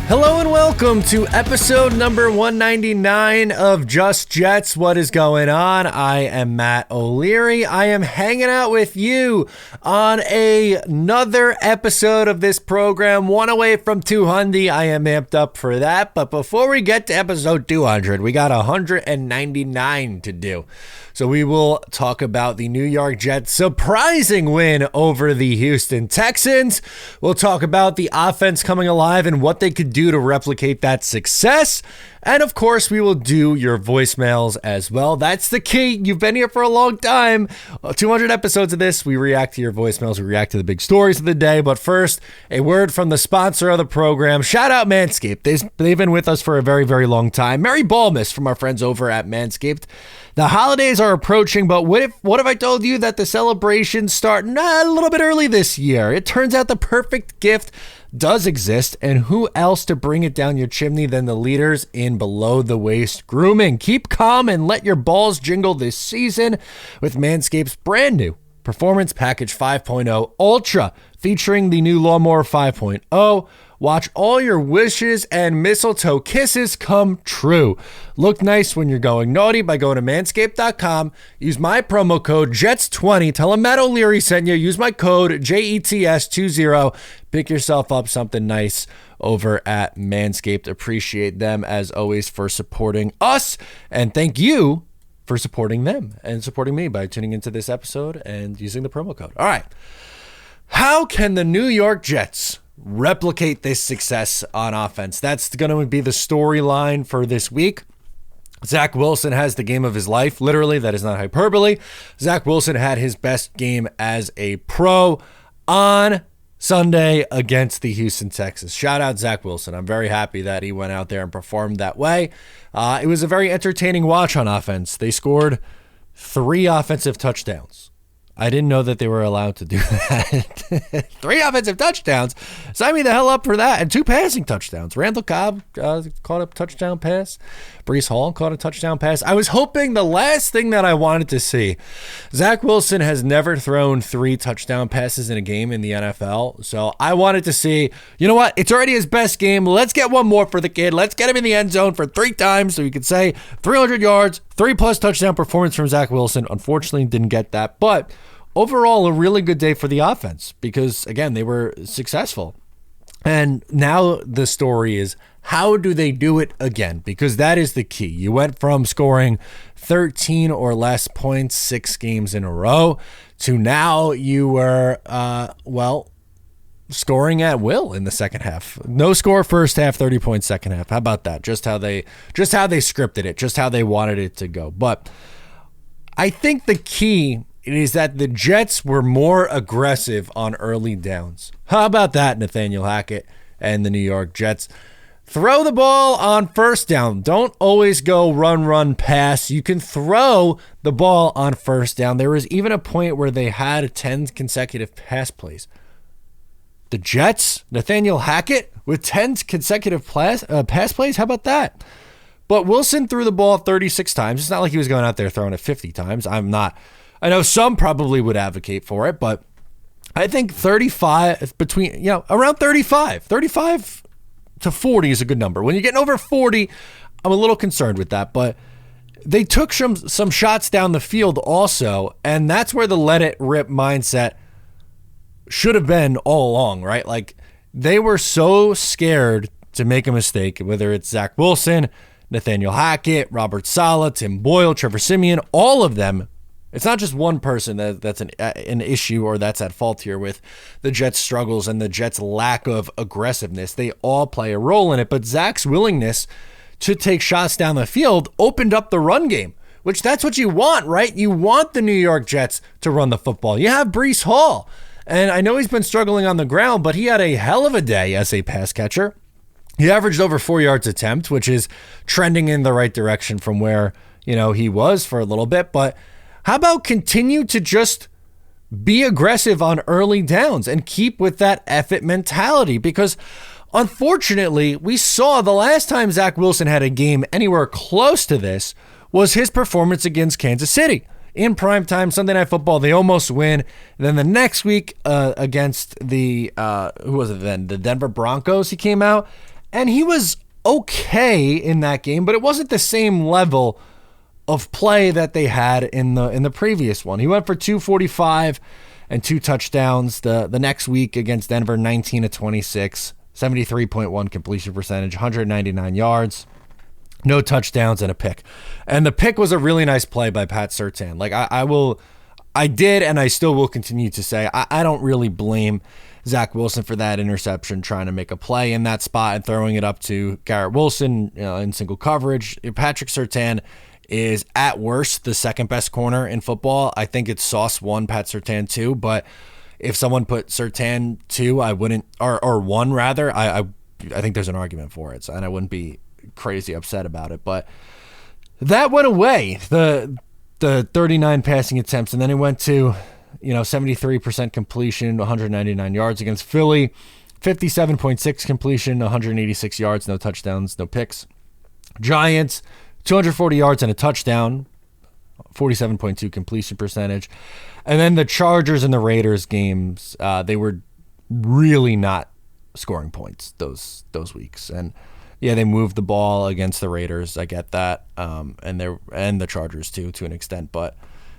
Hello and welcome to episode number 199 of Just Jets. What is going on? I am Matt O'Leary. I am hanging out with you on another episode of this program, one away from 200. I am amped up for that. But before we get to episode 200, we got 199 to do. So we will talk about the New York Jets' surprising win over the Houston Texans. We'll talk about the offense coming alive and what they could do to replicate that success. And of course, we will do your voicemails as well. That's the key. You've been here for a long time. 200 episodes of this. We react to your voicemails. We react to the big stories of the day. But first, a word from the sponsor of the program. Shout out Manscaped. They've been with us for a very, very long time. Merry Ballmas from our friends over at Manscaped. The holidays are approaching, but what if I told you that the celebrations start a little bit early this year? It turns out the perfect gift does exist, and who else to bring it down your chimney than the leaders in below-the-waist grooming? Keep calm and let your balls jingle this season with Manscaped's brand new Performance Package 5.0 Ultra, featuring the new Lawnmower 5.0. Watch all your wishes and mistletoe kisses come true. Look nice when you're going naughty by going to manscaped.com. Use my promo code JETS20. Tell them Matt O'Leary sent you. Use my code JETS20. Pick yourself up something nice over at Manscaped. Appreciate them, as always, for supporting us. And thank you for supporting them and supporting me by tuning into this episode and using the promo code. All right. How can the New York Jets replicate this success on offense? That's going to be the storyline for this week. Zach Wilson has the game of his life. Literally, that is not hyperbole. Zach Wilson had his best game as a pro on Sunday against the Houston Texans. Shout out Zach Wilson. I'm very happy that he went out there and performed that way. It was a very entertaining watch on offense. They scored 3 offensive touchdowns. I didn't know that they were allowed to do that. 3 offensive touchdowns. Sign me the hell up for that. And 2 passing touchdowns. Randall Cobb caught a touchdown pass. Breece Hall caught a touchdown pass. I was hoping the last thing that I wanted to see. Zach Wilson has never thrown 3 touchdown passes in a game in the NFL. So I wanted to see, you know what? It's already his best game. Let's get one more for the kid. Let's get him in the end zone for 3 times so we could say 300 yards, 3+ touchdown performance from Zach Wilson. Unfortunately, didn't get that. But overall, a really good day for the offense because, again, they were successful. And now the story is, how do they do it again? Because that is the key. You went from scoring 13 or less points 6 games in a row to now you were, scoring at will in the second half. No score first half, 30 points second half. How about that? Just how they scripted it, just how they wanted it to go. But I think the key is that the Jets were more aggressive on early downs. How about that, Nathaniel Hackett and the New York Jets? Throw the ball on first down. Don't always go run, pass. You can throw the ball on first down. There was even a point where they had 10 consecutive pass plays. The Jets, Nathaniel Hackett with 10 consecutive pass plays. How about that? But Wilson threw the ball 36 times. It's not like he was going out there throwing it 50 times. I know some probably would advocate for it, but I think 35 around 35 to 40 is a good number. When you're getting over 40, I'm a little concerned with that, but they took some shots down the field also, and that's where the let it rip mindset should have been all along, right? Like, they were so scared to make a mistake, whether it's Zach Wilson, Nathaniel Hackett, Robert Saleh, Tim Boyle, Trevor Siemian, all of them. It's not just one person that's an issue or that's at fault here with the Jets' struggles and the Jets' lack of aggressiveness. They all play a role in it, but Zach's willingness to take shots down the field opened up the run game, which that's what you want, right? You want the New York Jets to run the football. You have Breece Hall, and I know he's been struggling on the ground, but he had a hell of a day as a pass catcher. He averaged over 4 yards attempt, which is trending in the right direction from where, he was for a little bit, but how about continue to just be aggressive on early downs and keep with that effort mentality? Because unfortunately, we saw the last time Zach Wilson had a game anywhere close to this was his performance against Kansas City. In primetime, Sunday Night Football, they almost win. Then the next week against the, who was it then? The Denver Broncos, he came out And he was okay in that game, but it wasn't the same level of play that they had in the previous one. He went for 245 and 2 touchdowns. The next week against Denver, 19 of 26, 73.1 completion percentage, 199 yards, no touchdowns and a pick. And the pick was a really nice play by Pat Surtain. Like I did, and I still will continue to say, I don't really blame Zach Wilson for that interception, trying to make a play in that spot and throwing it up to Garrett Wilson in single coverage. Patrick Surtain is at worst the second best corner in football. I think it's Sauce 1, Pat Surtain 2, but if someone put Surtain 2, I wouldn't, or 1 rather, I think there's an argument for it, and I wouldn't be crazy upset about it. But that went away, the 39 passing attempts, and then it went to 73% completion, 199 yards against Philly, 57.6 completion, 186 yards, no touchdowns, no picks. Giants, 240 yards and a touchdown, 47.2 completion percentage. And then the Chargers and the Raiders games, they were really not scoring points those weeks. And yeah, they moved the ball against the Raiders. I get that. And the Chargers too, to an extent, but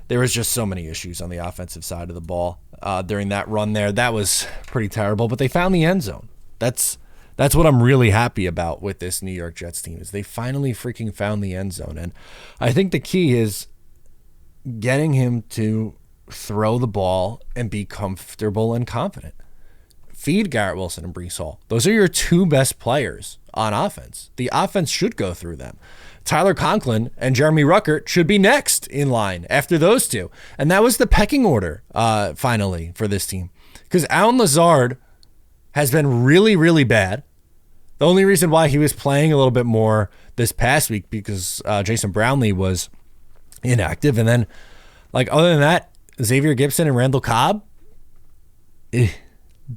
there was just so many issues on the offensive side of the ball during that run there. That was pretty terrible, but they found the end zone. That's what I'm really happy about with this New York Jets team, is they finally freaking found the end zone. And I think the key is getting him to throw the ball and be comfortable and confident. Feed Garrett Wilson and Breece Hall. Those are your 2 best players on offense. The offense should go through them. Tyler Conklin and Jeremy Ruckert should be next in line after those 2. And that was the pecking order finally for this team. Because Allen Lazard has been really, really bad. The only reason why he was playing a little bit more this past week because Jason Brownlee was inactive. And then, other than that, Xavier Gibson and Randall Cobb,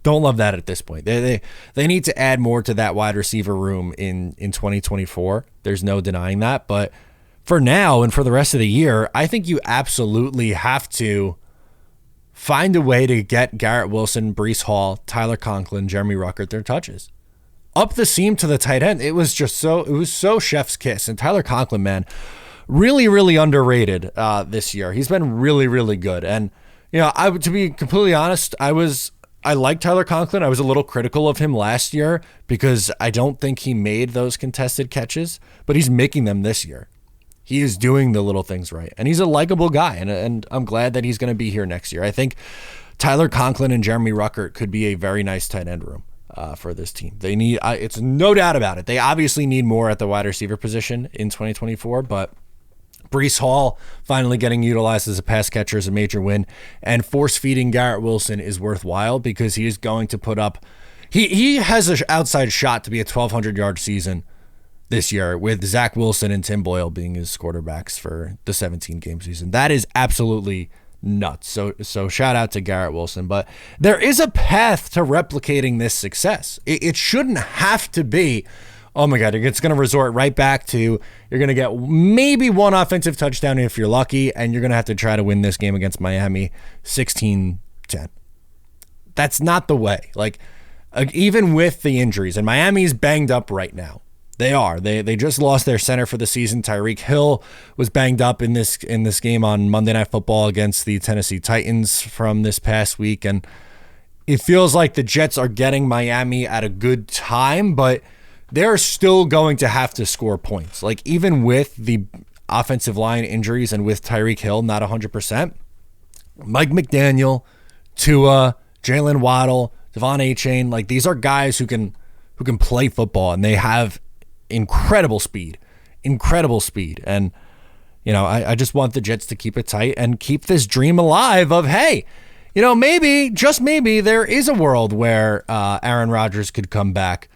don't love that at this point. They need to add more to that wide receiver room in 2024. There's no denying that. But for now and for the rest of the year, I think you absolutely have to find a way to get Garrett Wilson, Breece Hall, Tyler Conklin, Jeremy Ruckert their touches. Up the seam to the tight end. It was so chef's kiss. And Tyler Conklin, man, really, really underrated this year. He's been really, really good. And, to be completely honest, I like Tyler Conklin. I was a little critical of him last year because I don't think he made those contested catches, but he's making them this year. He is doing the little things right. And he's a likable guy. And I'm glad that he's going to be here next year. I think Tyler Conklin and Jeremy Ruckert could be a very nice tight end room for this team. They need, it's no doubt about it. They obviously need more at the wide receiver position in 2024, but Breece Hall finally getting utilized as a pass catcher is a major win, and force feeding Garrett Wilson is worthwhile because he is going to put up, he has an outside shot to be a 1,200-yard season this year with Zach Wilson and Tim Boyle being his quarterbacks for the 17-game season. That is absolutely nuts. So shout out to Garrett Wilson, but there is a path to replicating this success. It shouldn't have to be, oh my God, it's going to resort right back to you're going to get maybe 1 offensive touchdown if you're lucky, and you're going to have to try to win this game against Miami 16-10. That's not the way. Even with the injuries, and Miami's banged up right now. They are. They just lost their center for the season. Tyreek Hill was banged up in this game on Monday Night Football against the Tennessee Titans from this past week, and it feels like the Jets are getting Miami at a good time, but they're still going to have to score points. Even with the offensive line injuries and with Tyreek Hill not 100%, Mike McDaniel, Tua, Jalen Waddle, Devon Achane, these are guys who can play football, and they have incredible speed. And, I just want the Jets to keep it tight and keep this dream alive of, hey, maybe, just maybe, there is a world where Aaron Rodgers could come back.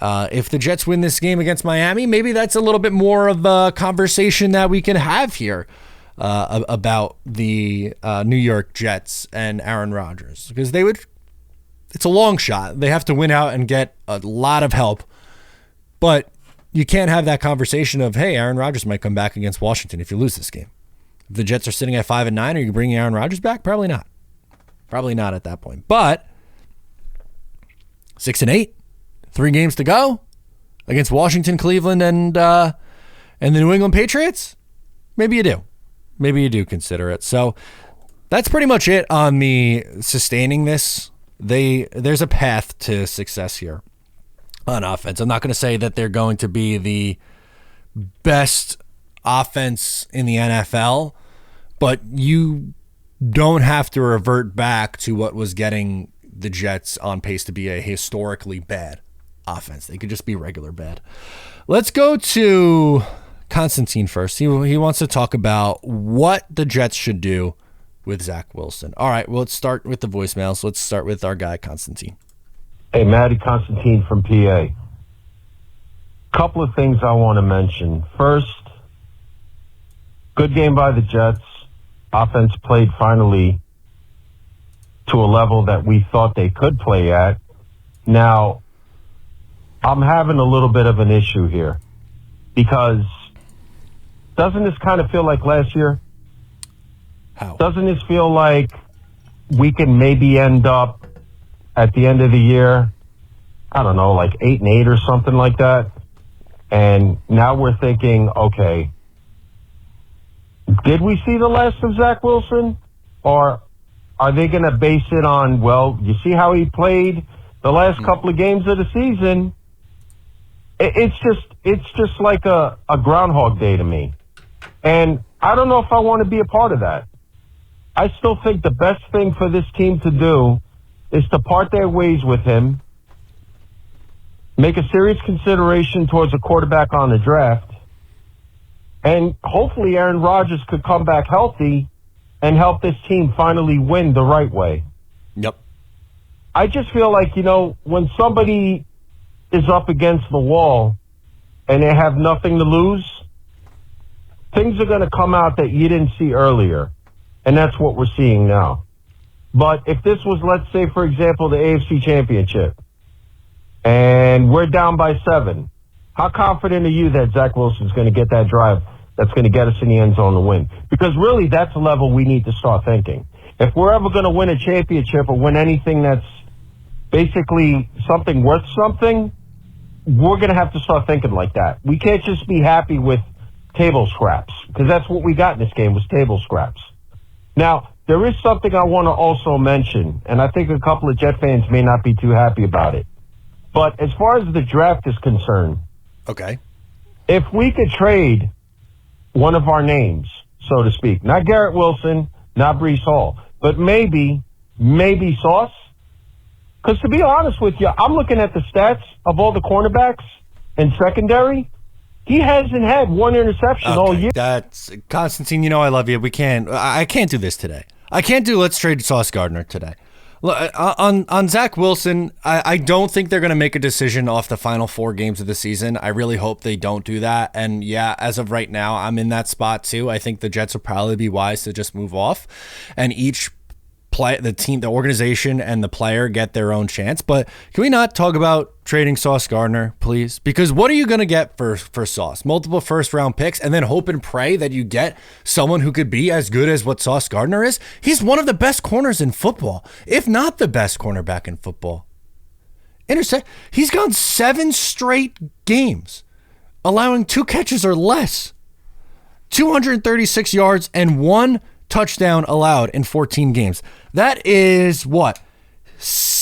If the Jets win this game against Miami, maybe that's a little bit more of a conversation that we can have here about the New York Jets and Aaron Rodgers, because it's a long shot. They have to win out and get a lot of help, but you can't have that conversation of, hey, Aaron Rodgers might come back against Washington if you lose this game. If the Jets are sitting at 5-9, are you bringing Aaron Rodgers back? Probably not. Probably not at that point. But 6-8, 3 games to go. against Washington, Cleveland, and the New England Patriots? Maybe you do. Maybe you do consider it. So that's pretty much it on the sustaining this. There's a path to success here on offense. I'm not going to say that they're going to be the best offense in the NFL, but you don't have to revert back to what was getting the Jets on pace to be a historically bad offense. They could just be regular bad. Let's go to Constantine first. He wants to talk about what the Jets should do with Zach Wilson. All right, well, let's start with the voicemails. Let's start with our guy, Constantine. Hey, Matty, Constantine from PA. Couple of things I want to mention. First, good game by the Jets. Offense played finally to a level that we thought they could play at. Now, I'm having a little bit of an issue here because doesn't this kind of feel like last year? How? Doesn't this feel like we can maybe end up at the end of the year, I don't know, like 8-8 or something like that? And now we're thinking, okay, did we see the last of Zach Wilson? Or are they going to base it on, well, you see how he played the last couple of games of the season? It's just like a Groundhog Day to me. And I don't know if I want to be a part of that. I still think the best thing for this team to do is to part their ways with him, make a serious consideration towards a quarterback on the draft, and hopefully Aaron Rodgers could come back healthy and help this team finally win the right way. Yep. I just feel like, when somebody is up against the wall and they have nothing to lose, things are going to come out that you didn't see earlier. And that's what we're seeing now. But if this was, let's say, for example, the AFC Championship, and we're down by 7, how confident are you that Zach Wilson's going to get that drive that's going to get us in the end zone to win? Because really, that's the level we need to start thinking. If we're ever going to win a championship or win anything that's basically something worth something, we're going to have to start thinking like that. We can't just be happy with table scraps, because that's what we got in this game was table scraps. Now, there is something I want to also mention, and I think a couple of Jet fans may not be too happy about it. But as far as the draft is concerned, okay, if we could trade one of our names, so to speak, not Garrett Wilson, not Breece Hall, but maybe Sauce. Because to be honest with you, I'm looking at the stats of all the cornerbacks in secondary. He hasn't had one interception all year. That's Constantine. I love you. I can't do this today. I can't do let's trade Sauce Gardner today. On Zach Wilson, I don't think they're going to make a decision off the final 4 games of the season. I really hope they don't do that. And yeah, as of right now, I'm in that spot too. I think the Jets will probably be wise to just move off and each the team, the organization, and the player get their own chance. But can we not talk about trading Sauce Gardner, please? Because what are you going to get for Sauce? Multiple first-round picks, and then hope and pray that you get someone who could be as good as what Sauce Gardner is? He's one of the best corners in football, if not the best cornerback in football. He's gone 7 straight games, allowing 2 catches or less, 236 yards, and 1 touchdown allowed in 14 games. That is what?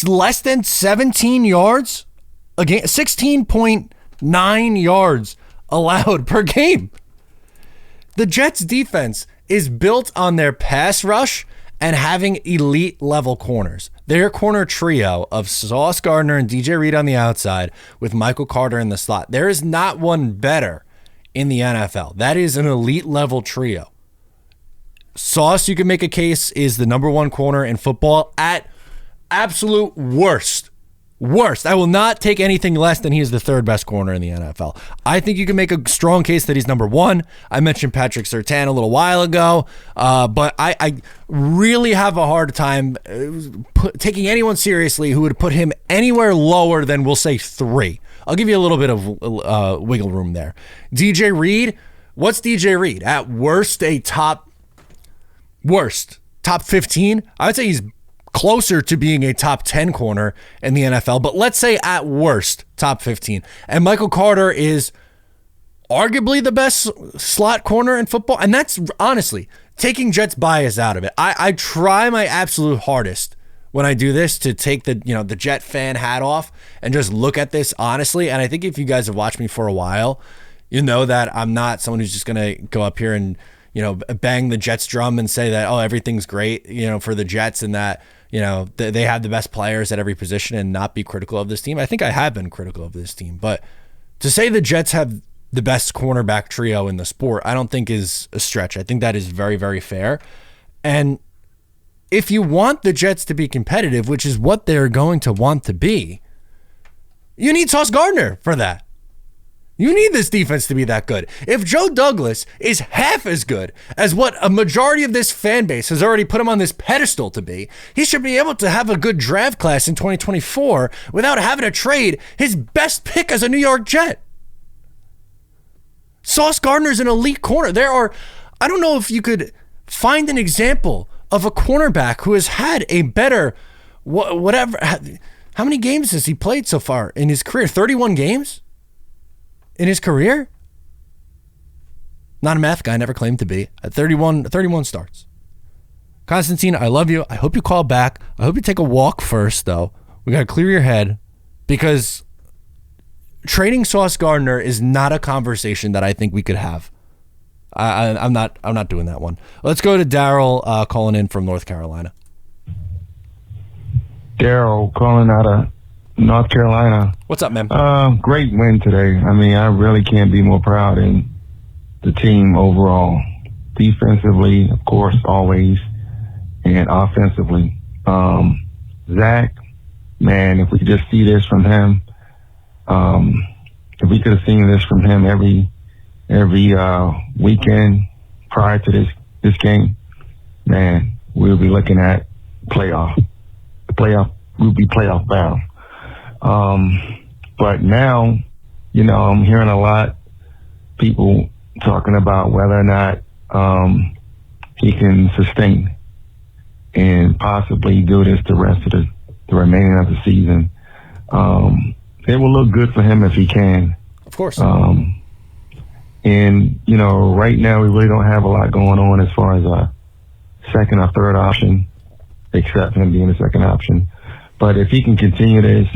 Less than 17 yards a game, 16.9 yards allowed per game. The Jets defense is built on their pass rush and having elite level corners. Their corner trio of Sauce Gardner and DJ Reed on the outside with Michael Carter in the slot. There is not one better in the NFL. That is an elite level trio. Sauce, you can make a case, is the number 1 corner in football at absolute worst. I will not take anything less than he is the 3rd best corner in the NFL. I think you can make a strong case that he's number 1. I mentioned Patrick Surtain a little while ago, but I really have a hard time taking anyone seriously who would put him anywhere lower than, we'll say, 3. I'll give you a little bit of wiggle room there. DJ Reed, what's DJ Reed? At worst, top 15. I would say he's closer to being a top 10 corner in the NFL, but let's say at worst, top 15. And Michael Carter is arguably the best slot corner in football. And that's honestly taking Jets bias out of it. I try my absolute hardest when I do this to take the Jet fan hat off and just look at this honestly. And I think if you guys have watched me for a while, you know that I'm not someone who's just going to go up here and, bang the Jets drum and say that, oh, everything's great, for the Jets and that, they have the best players at every position and not be critical of this team. I think I have been critical of this team, but to say the Jets have the best cornerback trio in the sport, I don't think is a stretch. I think that is very, very fair. And if you want the Jets to be competitive, which is what they're going to want to be, you need Sauce Gardner for that. You need this defense to be that good. If Joe Douglas is half as good as what a majority of this fan base has already put him on this pedestal to be, he should be able to have a good draft class in 2024 without having to trade his best pick as a New York Jet. Sauce Gardner's an elite corner. I don't know if you could find an example of a cornerback who has had a better, whatever. How many games has he played so far in his career? 31 games? In his career? Not a math guy, never claimed to be. At 31 starts. Constantine, I love you. I hope you call back. I hope you take a walk first, though. We got to clear your head because trading Sauce Gardner is not a conversation that I think we could have. I'm not doing that one. Let's go to Daryl calling in from North Carolina. Daryl calling out of North Carolina. What's up, man? Great win today. I mean, I really can't be more proud in the team overall. Defensively, of course, always, and offensively. Zach, man, if we could just see this from him, if we could have seen this from him every weekend prior to this game, man, we'll be looking at playoff. We'll be playoff bound. But now, I'm hearing a lot people talking about whether or not he can sustain and possibly do this the rest of the remaining of the season. It will look good for him if he can. Of course. And, right now we really don't have a lot going on as far as a second or third option, except him being the second option. But if he can continue this,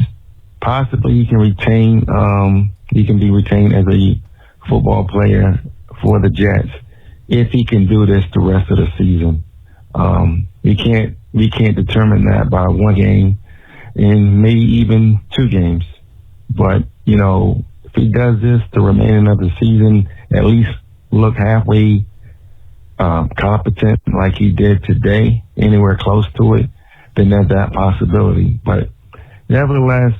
possibly he can be retained as a football player for the Jets if he can do this the rest of the season. We can't determine that by one game and maybe even 2 games. But, if he does this the remaining of the season, at least look halfway competent like he did today, anywhere close to it, then there's that possibility. But nevertheless,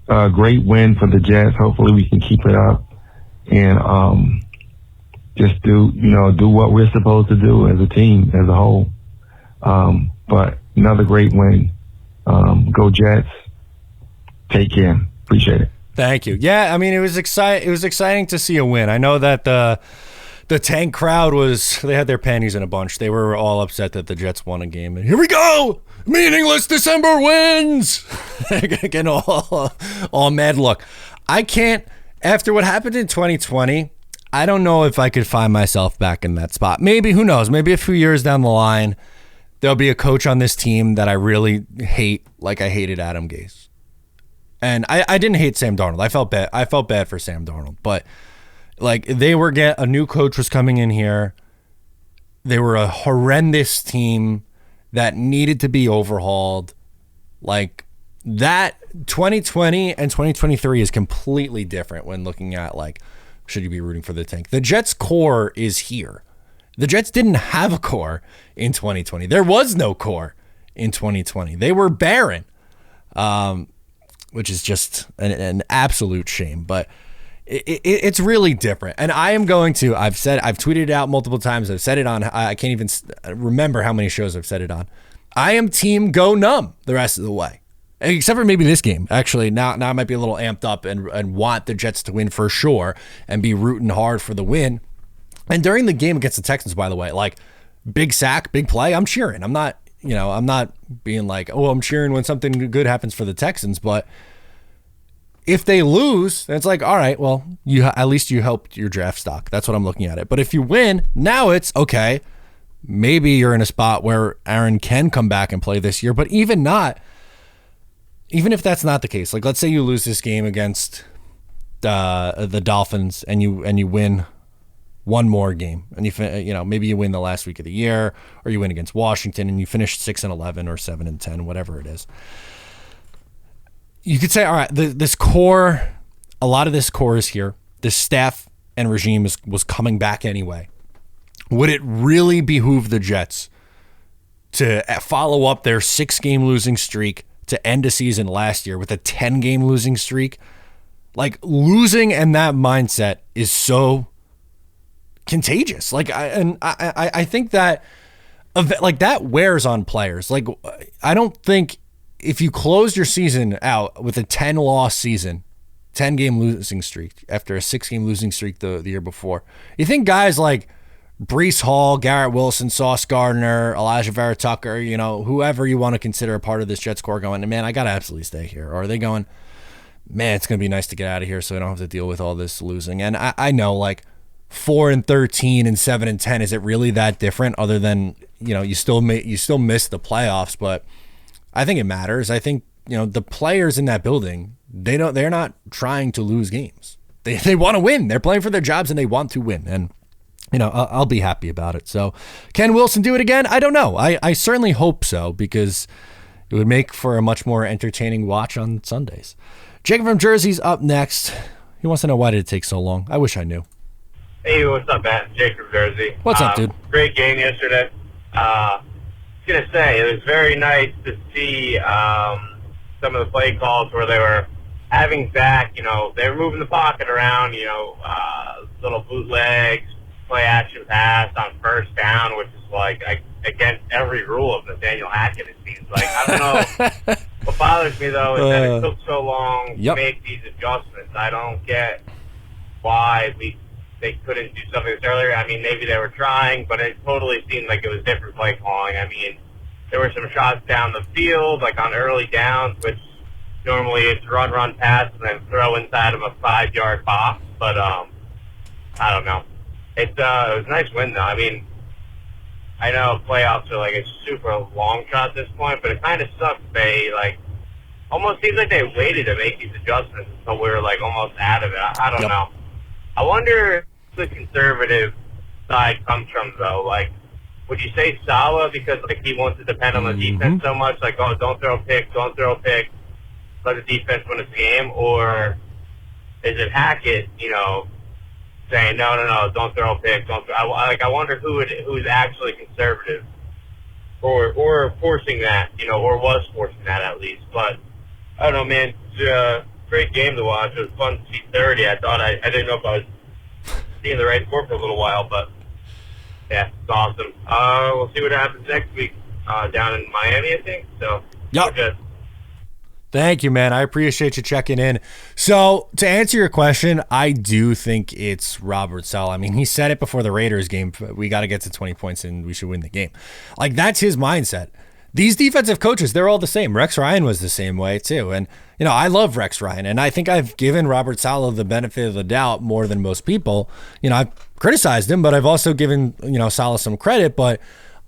great win for the Jets. Hopefully we can keep it up and just do what we're supposed to do as a team, as a whole. But another great win. Go Jets. Take care. Appreciate it. Thank you. Yeah, I mean, it was exciting to see a win. I know that the Tank crowd they had their panties in a bunch. They were all upset that the Jets won a game. And here we go! Meaningless December wins! Getting all mad. Look, I can't, after what happened in 2020, I don't know if I could find myself back in that spot. Maybe, who knows? Maybe a few years down the line, there'll be a coach on this team that I really hate, like I hated Adam Gase. And I didn't hate Sam Darnold. I felt bad for Sam Darnold, but like a new coach was coming in here. They were a horrendous team that needed to be overhauled. Like that 2020 and 2023 is completely different when looking at should you be rooting for the Tank? The Jets core is here. The Jets didn't have a core in 2020. There was no core in 2020. They were barren. Which is just an absolute shame, but it's really different. And I've tweeted it out multiple times. I've said it on, I can't even remember how many shows I've said it on. I am team go numb the rest of the way, except for maybe this game. Actually, now I might be a little amped up and want the Jets to win for sure and be rooting hard for the win. And during the game against the Texans, by the way, big sack, big play, I'm cheering. I'm not I'm not being like, oh, I'm cheering when something good happens for the Texans, but if they lose, then it's like, all right, well, at least you helped your draft stock. That's what I'm looking at it. But if you win, now it's okay. Maybe you're in a spot where Aaron can come back and play this year, but even if that's not the case, like let's say you lose this game against the Dolphins and you win one more game, and maybe you win the last week of the year, or you win against Washington and you finish 6-11 or 7-10, whatever it is. You could say, all right, this core, a lot of this core is here. This staff and regime was coming back anyway. Would it really behoove the Jets to follow up their 6-game losing streak to end a season last year with a 10-game losing streak? Like, losing and that mindset is so contagious. Like, I think that that wears on players. Like, I don't think if you close your season out with a 10-loss season, 10-game losing streak after a 6-game losing streak the year before, you think guys like Breece Hall, Garrett Wilson, Sauce Gardner, Elijah Vera Tucker, whoever you want to consider a part of this Jets core going, man, I got to absolutely stay here? Or are they going, man, it's going to be nice to get out of here so I don't have to deal with all this losing? And I know, like, 4-13 and 7-10, is it really that different other than, you still miss the playoffs? But I think it matters. I think, the players in that building, they're not trying to lose games. They want to win. They're playing for their jobs and they want to win. And, I'll be happy about it. So can Wilson do it again? I don't know. I certainly hope so, because it would make for a much more entertaining watch on Sundays. Jacob from Jersey's up next. He wants to know, why did it take so long? I wish I knew. Hey, what's up, Matt? Jake from Jersey. What's up, dude? Great game yesterday. I was going to say, it was very nice to see some of the play calls where they were having Zach, they were moving the pocket around, little bootlegs, play action pass on first down, which is like against every rule of Nathaniel Hackett, it seems like. I don't know. What bothers me, though, is that it took so long to make these adjustments. I don't get why they couldn't do something this earlier. I mean, maybe they were trying, but it totally seemed like it was different play calling. I mean, there were some shots down the field, like on early downs, which normally it's run, pass, and then throw inside of a 5-yard box. But I don't know. It was a nice win, though. I mean, I know playoffs are like a super long shot at this point, but it kind of sucks. They almost seems like they waited to make these adjustments until we were almost out of it. I don't know. I wonder if the conservative side comes from, though. Would you say Saleh because he wants to depend on the defense so much? Oh, don't throw a pick, let the defense win the game, or is it Hackett? Saying no, don't throw a pick, don't throw. I wonder who's actually conservative, or forcing that, or was forcing that at least. But I don't know, man. It's a great game to watch. It was fun to see 30. I thought I didn't know if I was seeing the right score for a little while, but yeah, it's awesome. We'll see what happens next week down in Miami, I think. So yep. Good. Thank you, man. I appreciate you checking in. So to answer your question, I do think it's Robert Saleh. I mean, he said it before the Raiders game. We got to get to 20 points and we should win the game. That's his mindset. These defensive coaches, they're all the same. Rex Ryan was the same way too. And, I love Rex Ryan. And I think I've given Robert Saleh the benefit of the doubt more than most people. I've criticized him, but I've also given, Saleh some credit. But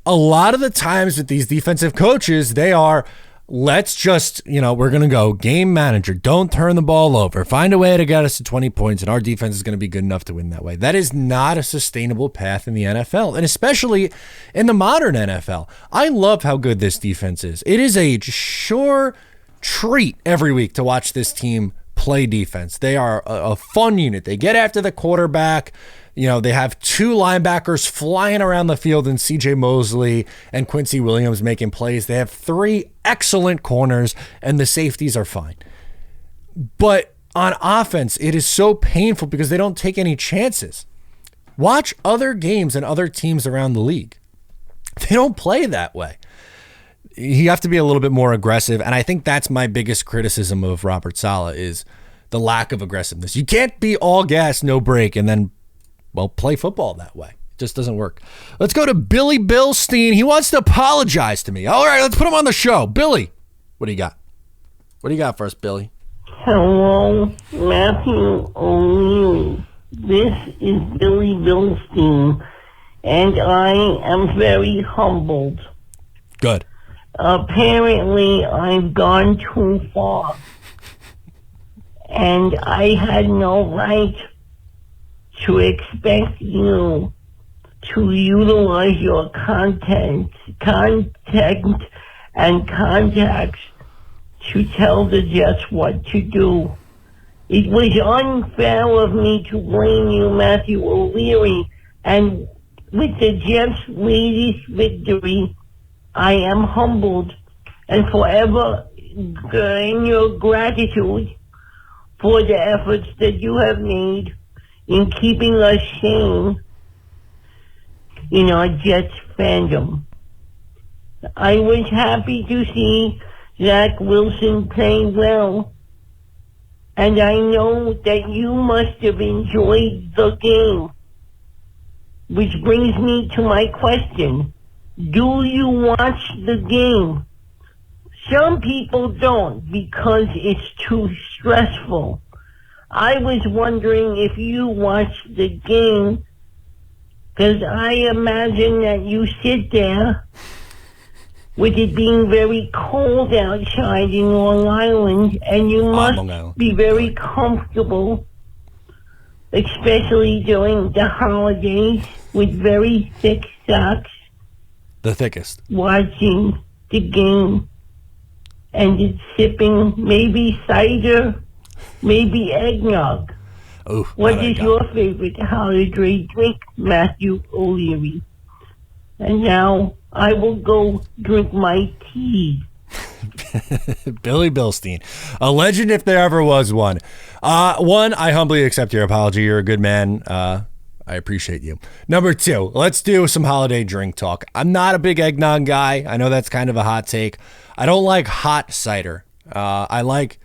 a lot of the times with these defensive coaches, they are, let's just, we're going to go game manager. Don't turn the ball over. Find a way to get us to 20 points, and our defense is going to be good enough to win that way. That is not a sustainable path in the NFL, and especially in the modern NFL. I love how good this defense is. It is a sure treat every week to watch this team play defense. They are a fun unit. They get after the quarterback. They have 2 linebackers flying around the field in CJ Mosley and Quincy Williams making plays. They have 3 excellent corners, and the safeties are fine. But on offense, it is so painful because they don't take any chances. Watch other games and other teams around the league. They don't play that way. You have to be a little bit more aggressive, and I think that's my biggest criticism of Robert Saleh is the lack of aggressiveness. You can't be all gas, no break, and then play football that way. It just doesn't work. Let's go to Billy Bilstein. He wants to apologize to me. All right, let's put him on the show. Billy, what do you got? What do you got for us, Billy? Hello, Matthew O'Leary. This is Billy Bilstein, and I am very humbled. Good. Apparently, I've gone too far, and I had no right to expect you to utilize your content and contacts to tell the Jets what to do. It was unfair of me to blame you, Matthew O'Leary, and with the Jets' latest victory, I am humbled and forever in your gratitude for the efforts that you have made in keeping us sane in our Jets fandom. I was happy to see Zach Wilson playing well, and I know that you must have enjoyed the game. Which brings me to my question. Do you watch the game? Some people don't because it's too stressful. I was wondering if you watch the game, because I imagine that you sit there with it being very cold outside in Long Island, and you must be very comfortable, especially during the holidays, with very thick socks. The thickest. Watching the game, and it's sipping maybe cider, maybe eggnog. Ooh, what is your favorite holiday drink, Matthew O'Leary? And now I will go drink my tea. Billy Bilstein, a legend if there ever was one. One, I humbly accept your apology. You're a good man. I appreciate you. Number two, let's do some holiday drink talk. I'm not a big eggnog guy. I know that's kind of a hot take. I don't like hot cider. I like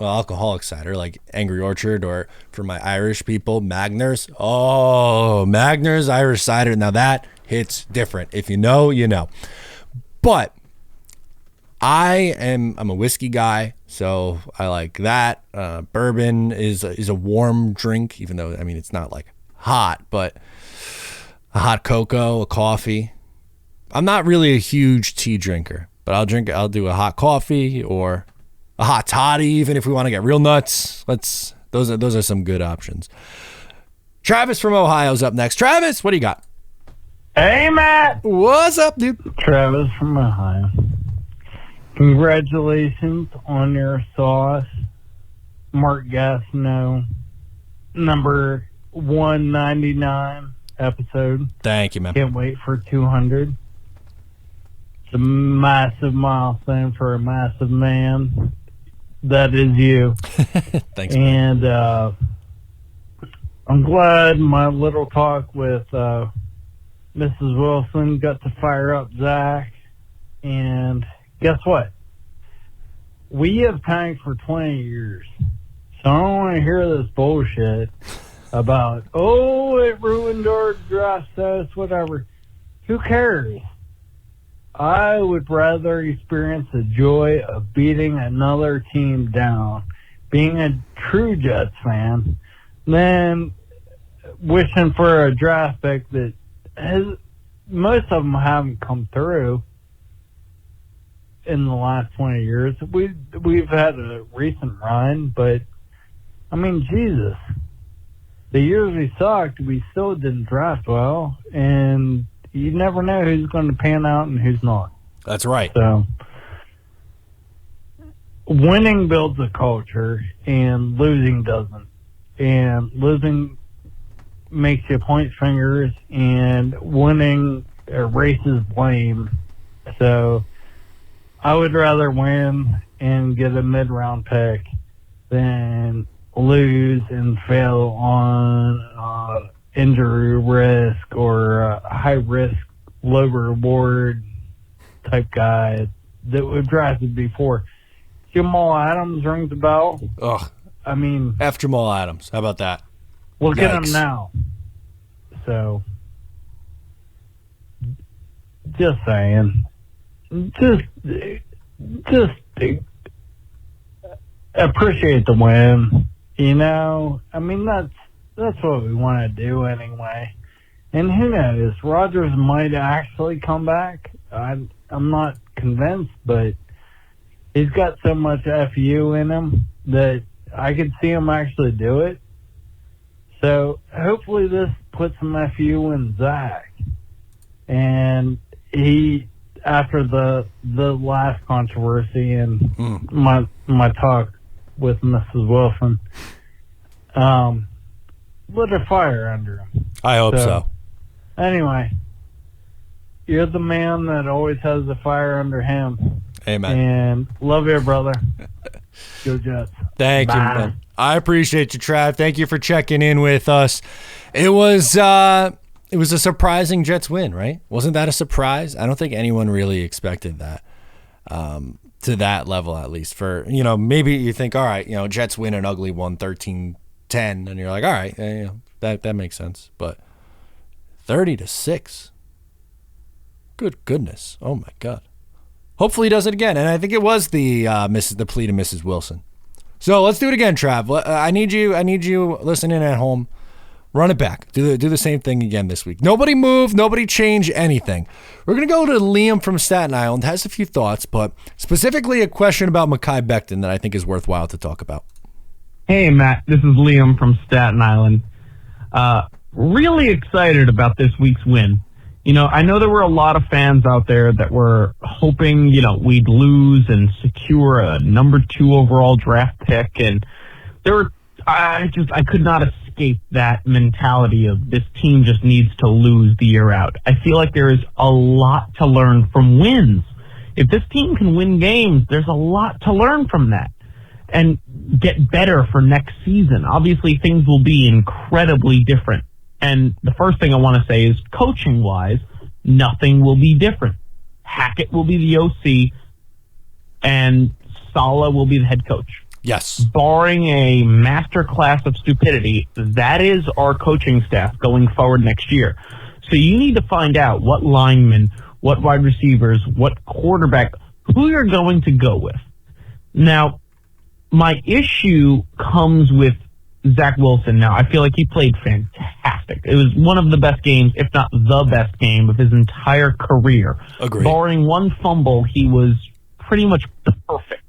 alcoholic cider, like Angry Orchard, or for my Irish people, Magners. Oh, Magners Irish cider. Now that hits different. If you know, you know. But I'm a whiskey guy, so I like that. Bourbon is a warm drink, even though, I mean, it's not like hot, but a hot cocoa, a coffee. I'm not really a huge tea drinker, but I'll do a hot coffee or a hot toddy, even if we want to get real nuts. Those are some good options. Travis from Ohio's up next. Travis, what do you got? Hey, Matt. What's up, dude? Travis from Ohio. Congratulations on your sauce, Mark Gastineau, number 199 episode. Thank you, man. Can't wait for 200. It's a massive milestone for a massive man. That is you. Thanks, man. And I'm glad my little talk with Mrs. Wilson got to fire up Zach. And guess what? We have tanked for 20 years. So I don't want to hear this bullshit about, oh, it ruined our draft status, whatever. Who cares? I would rather experience the joy of beating another team down, being a true Jets fan, than wishing for a draft pick that most of them haven't come through in the last 20 years. We've had a recent run, but I mean, Jesus, the years we sucked, we still didn't draft well, and you never know who's going to pan out and who's not. That's right. So winning builds a culture, and losing doesn't. And losing makes you point fingers, and winning erases blame. So I would rather win and get a mid-round pick than lose and fail on injury risk or high-risk, low-reward type guy that was drafted before. Jamal Adams rings a bell. Ugh. I mean, F. Jamal Adams. How about that? Look at him now. So just saying. Just appreciate the win. You know, I mean, that's what we want to do anyway. And who knows? Rodgers might actually come back. I'm not convinced, but he's got so much FU in him that I could see him actually do it. So hopefully this puts some FU in Zach. And he, after the last controversy and my talk with Mrs. Wilson, lit a fire under him. I hope so. Anyway, you're the man that always has the fire under him. Amen. And love you, brother. Go Jets. Thank you, man. I appreciate you, Trav. Thank you for checking in with us. It was a surprising Jets win, right? Wasn't that a surprise? I don't think anyone really expected that. To that level, at least. For, maybe you think, all right, Jets win an ugly 1-13-10, and you're like, all right, that makes sense. But 30-6. Good goodness. Oh my God. Hopefully he does it again. And I think it was the plea to Mrs. Wilson. So let's do it again, Trav. I need you listening at home. Run it back. Do the same thing again this week. Nobody move. Nobody change anything. We're going to go to Liam from Staten Island. Has a few thoughts, but specifically a question about Mekhi Becton that I think is worthwhile to talk about. Hey, Matt. This is Liam from Staten Island. Really excited about this week's win. I know there were a lot of fans out there that were hoping, we'd lose and secure a number 2 overall draft pick. And I could not escape that mentality of this team just needs to lose the year out. I feel like there is a lot to learn from wins. If this team can win games, there's a lot to learn from that and get better for next season. Obviously, things will be incredibly different. And the first thing I want to say is, coaching-wise, nothing will be different. Hackett will be the OC, and Saleh will be the head coach. Yes. Barring a master class of stupidity, that is our coaching staff going forward next year. So you need to find out what linemen, what wide receivers, what quarterback, who you're going to go with. Now, my issue comes with Zach Wilson. Now, I feel like he played fantastic. It was one of the best games, if not the best game of his entire career. Agreed. Barring one fumble, he was pretty much perfect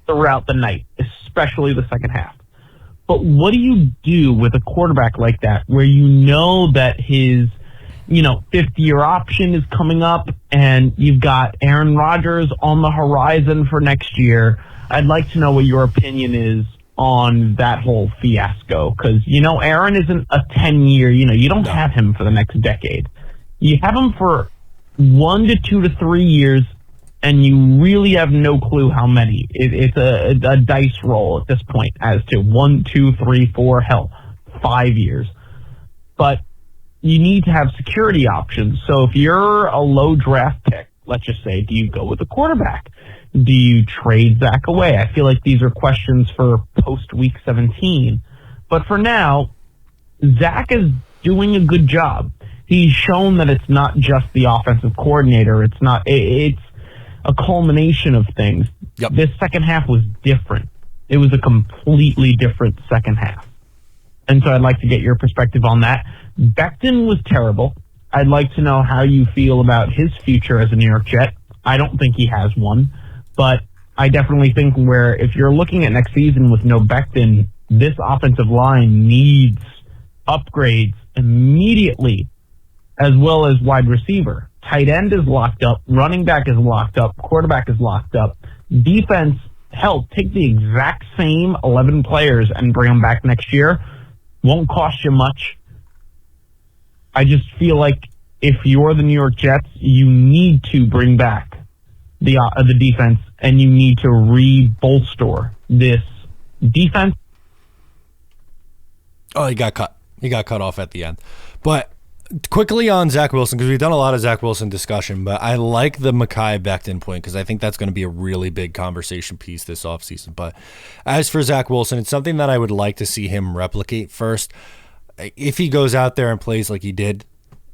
throughout the night, especially the second half. But what do you do with a quarterback like that where you know that his, 50-year option is coming up and you've got Aaron Rodgers on the horizon for next year? I'd like to know what your opinion is on that whole fiasco, because Aaron isn't a 10-year. You don't have him for the next decade. You have him for 1 to 2 to 3 years, and you really have no clue how many. It's a dice roll at this point as to 1, 2, 3, 4, hell, 5 years. But you need to have security options. So if you're a low draft pick, let's just say, do you go with a quarterback? Do you trade Zach away? I feel like these are questions for post-week 17. But for now, Zach is doing a good job. He's shown that it's not just the offensive coordinator. It's a culmination of things. Yep. This second half was different. It was a completely different second half. And so I'd like to get your perspective on that. Becton was terrible. I'd like to know how you feel about his future as a New York Jet. I don't think he has one. But I definitely think where if you're looking at next season with no Becton, this offensive line needs upgrades immediately, as well as wide receiver. Tight end is locked up. Running back is locked up. Quarterback is locked up. Defense, hell, take the exact same 11 players and bring them back next year. Won't cost you much. I just feel like if you're the New York Jets, you need to bring back the defense, and you need to re-bolster this defense. Oh, he got cut. He got cut off at the end. But quickly on Zach Wilson, because we've done a lot of Zach Wilson discussion, but I like the Mekhi Becton point because I think that's going to be a really big conversation piece this offseason. But as for Zach Wilson, it's something that I would like to see him replicate first. If he goes out there and plays like he did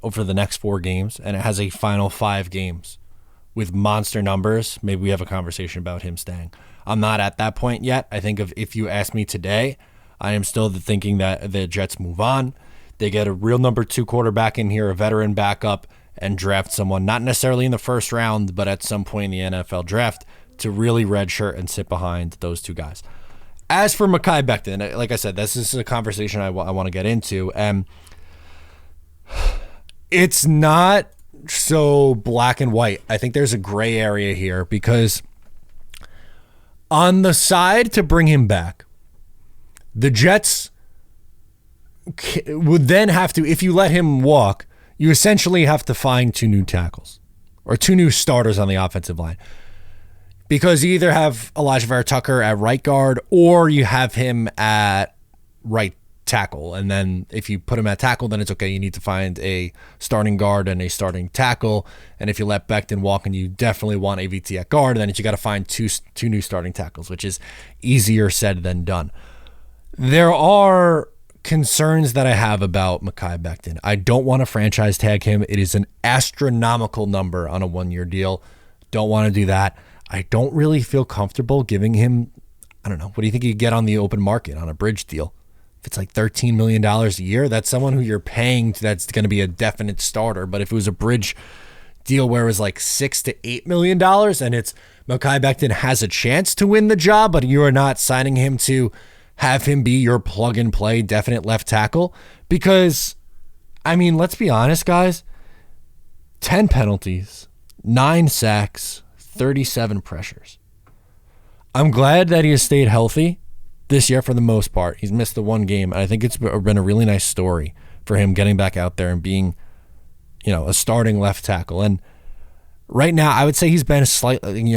over the next 4 games and it has a final 5 games with monster numbers, maybe we have a conversation about him staying. I'm not at that point yet. I think if you ask me today, I am still thinking that the Jets move on. They get a real number 2 quarterback in here, a veteran backup, and draft someone, not necessarily in the first round, but at some point in the NFL draft to really redshirt and sit behind those 2 guys. As for Mekhi Becton, like I said, this is a conversation I want to get into. And it's not so black and white. I think there's a gray area here because on the side to bring him back, the Jets would then have to, if you let him walk, you essentially have to find 2 new tackles or 2 new starters on the offensive line. Because you either have Elijah Vera Tucker at right guard or you have him at right tackle. And then if you put him at tackle, then it's okay. You need to find a starting guard and a starting tackle. And if you let Becton walk and you definitely want AVT at guard, then you got to find two new starting tackles, which is easier said than done. There are concerns that I have about Mekhi Becton. I don't want to franchise tag him. It is an astronomical number on a 1-year deal. Don't want to do that. I don't really feel comfortable giving him, I don't know, what do you think you get on the open market on a bridge deal? If it's like $13 million a year, that's someone who you're paying that's going to be a definite starter. But if it was a bridge deal where it was like $6 to $8 million and it's Mekhi Becton has a chance to win the job, but you are not signing him to have him be your plug and play definite left tackle. Because, I mean, let's be honest, guys, 10 penalties, 9 sacks, 37 pressures. I'm glad that he has stayed healthy this year for the most part. He's missed the 1 game, and I think it's been a really nice story for him getting back out there and being, a starting left tackle. And right now, I would say he's been slightly,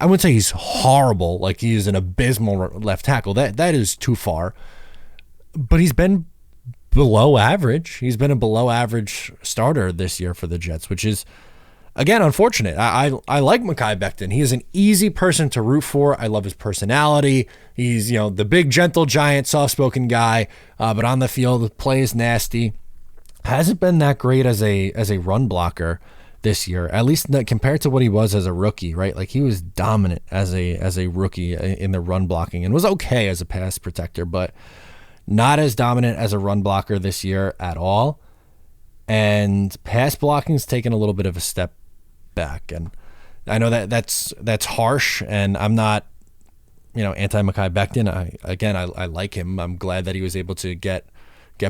I wouldn't say he's horrible, like he is an abysmal left tackle. That is too far. But he's been below average. He's been a below average starter this year for the Jets, which is, again, unfortunate. I like Mekhi Becton. He is an easy person to root for. I love his personality. He's, the big, gentle giant, soft-spoken guy, but on the field, the play is nasty. Hasn't been that great as a run blocker this year, at least compared to what he was as a rookie, right? Like he was dominant as a rookie in the run blocking and was okay as a pass protector, but not as dominant as a run blocker this year at all. And pass blocking's taken a little bit of a step back, and I know that's harsh, and I'm not anti Mekhi Becton. I like him. I'm glad that he was able to get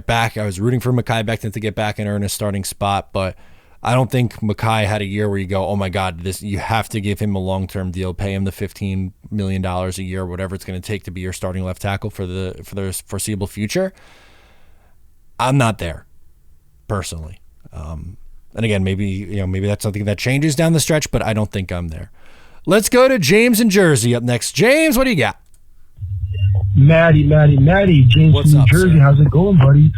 back. I was rooting for Mekhi Becton to get back and earn a starting spot, but I don't think Mekhi had a year where you go, oh my God, you have to give him a long-term deal, pay him the $15 million a year, whatever it's going to take to be your starting left tackle for the foreseeable future. I'm not there personally. And again, maybe that's something that changes down the stretch, but I don't think I'm there. Let's go to James in Jersey up next. James, what do you got? Maddie. James What's from New up, Jersey. sir? How's it going, buddy?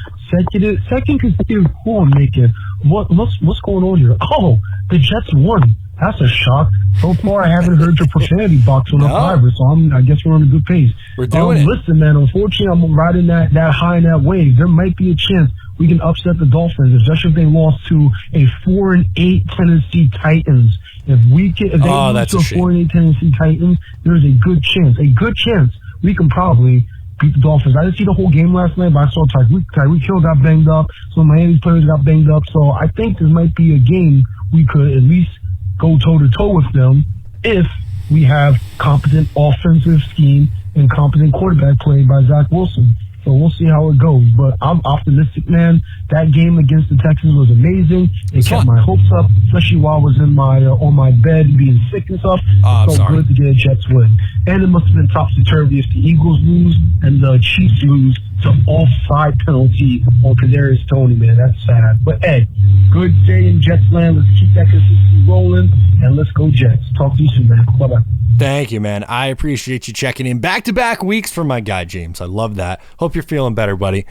Second consecutive call I'm making. What's going on here? Oh, the Jets won. That's a shock. So far, I haven't heard your profanity box on the Fiverr, so I guess we're on a good pace. We're doing it. Listen, man, unfortunately, I'm riding that high in that wave. There might be a chance we can upset the Dolphins, especially if they lost to a 4-8 Tennessee Titans. If they lose to a 4-8 Tennessee Titans, there's a good chance we can probably beat the Dolphins. I didn't see the whole game last night, but I saw Tyreek Hill got banged up. Some of Miami's players got banged up. So I think this might be a game we could at least go toe-to-toe with them if we have competent offensive scheme and competent quarterback play by Zach Wilson. So we'll see how it goes. But I'm optimistic, man. That game against the Texans was amazing. It kept my hopes up, especially while I was in my on my bed being sick and stuff. So good to get a Jets win. And it must have been topsy-turvy if the Eagles lose and the Chiefs lose to offside penalty on Kadarius Toney, man. That's sad. But, Ed, good day in Jets land. Let's keep that consistency rolling, and let's go Jets. Talk to you soon, man. Bye-bye. Thank you, man. I appreciate you checking in. Back-to-back weeks for my guy, James. I love that. Hope you're feeling better, buddy.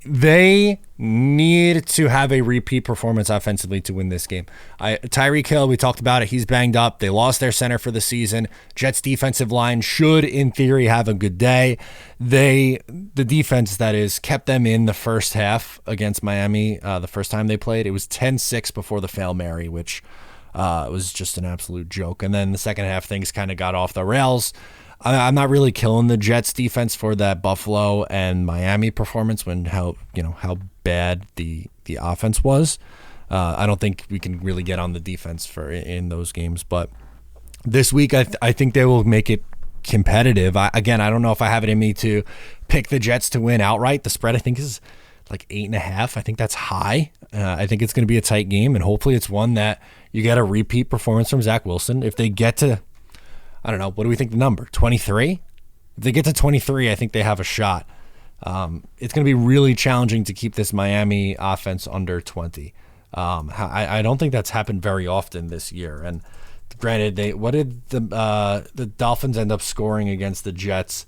They need to have a repeat performance offensively to win this game. Tyreek Hill, we talked about it. He's banged up. They lost their center for the season. Jets defensive line should, in theory, have a good day. The defense, that is, kept them in the first half against Miami the first time they played. It was 10-6 before the Hail Mary, which was just an absolute joke. And then the second half, things kind of got off the rails. I'm not really killing the Jets defense for that Buffalo and Miami performance when how bad the offense was. I don't think we can really get on the defense in those games, but this week I think they will make it competitive. I don't know if I have it in me to pick the Jets to win outright. The spread I think is like 8.5. I think that's high. I think it's going to be a tight game, and hopefully it's one that you get a repeat performance from Zach Wilson. If they get to, I don't know, what do we think the number? 23? If they get to 23, I think they have a shot. It's going to be really challenging to keep this Miami offense under 20. I don't think that's happened very often this year. And granted, what did the Dolphins end up scoring against the Jets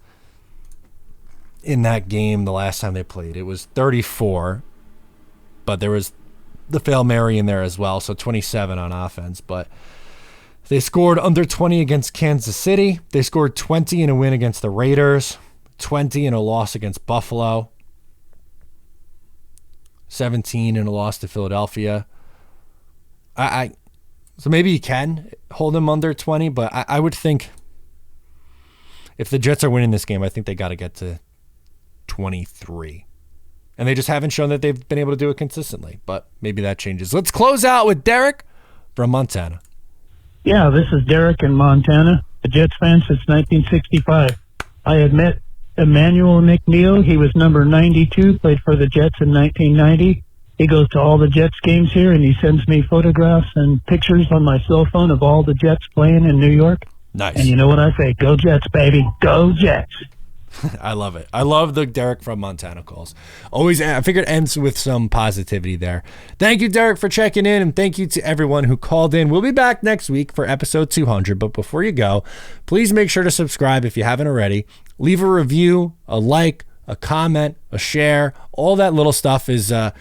in that game the last time they played? It was 34, but there was the Hail Mary in there as well, so 27 on offense. But they scored under 20 against Kansas City. They scored 20 in a win against the Raiders, 20 in a loss against Buffalo, 17 in a loss to Philadelphia. So maybe you can hold them under 20, but I would think if the Jets are winning this game, I think they got to get to 23. And they just haven't shown that they've been able to do it consistently, but maybe that changes. Let's close out with Derek from Montana. Yeah, this is Derek in Montana, a Jets fan since 1965. I had met Emmanuel McNeil. He was number 92, played for the Jets in 1990. He goes to all the Jets games here, and he sends me photographs and pictures on my cell phone of all the Jets playing in New York. Nice. And you know what I say? Go Jets, baby. Go Jets. I love it. I love the Derek from Montana calls. Always, I figured it ends with some positivity there. Thank you, Derek, for checking in, and thank you to everyone who called in. We'll be back next week for episode 200, but before you go, please make sure to subscribe if you haven't already. Leave a review, a like, a comment, a share. All that little stuff is a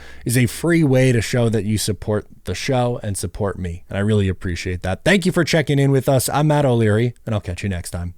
free way to show that you support the show and support me, and I really appreciate that. Thank you for checking in with us. I'm Matt O'Leary, and I'll catch you next time.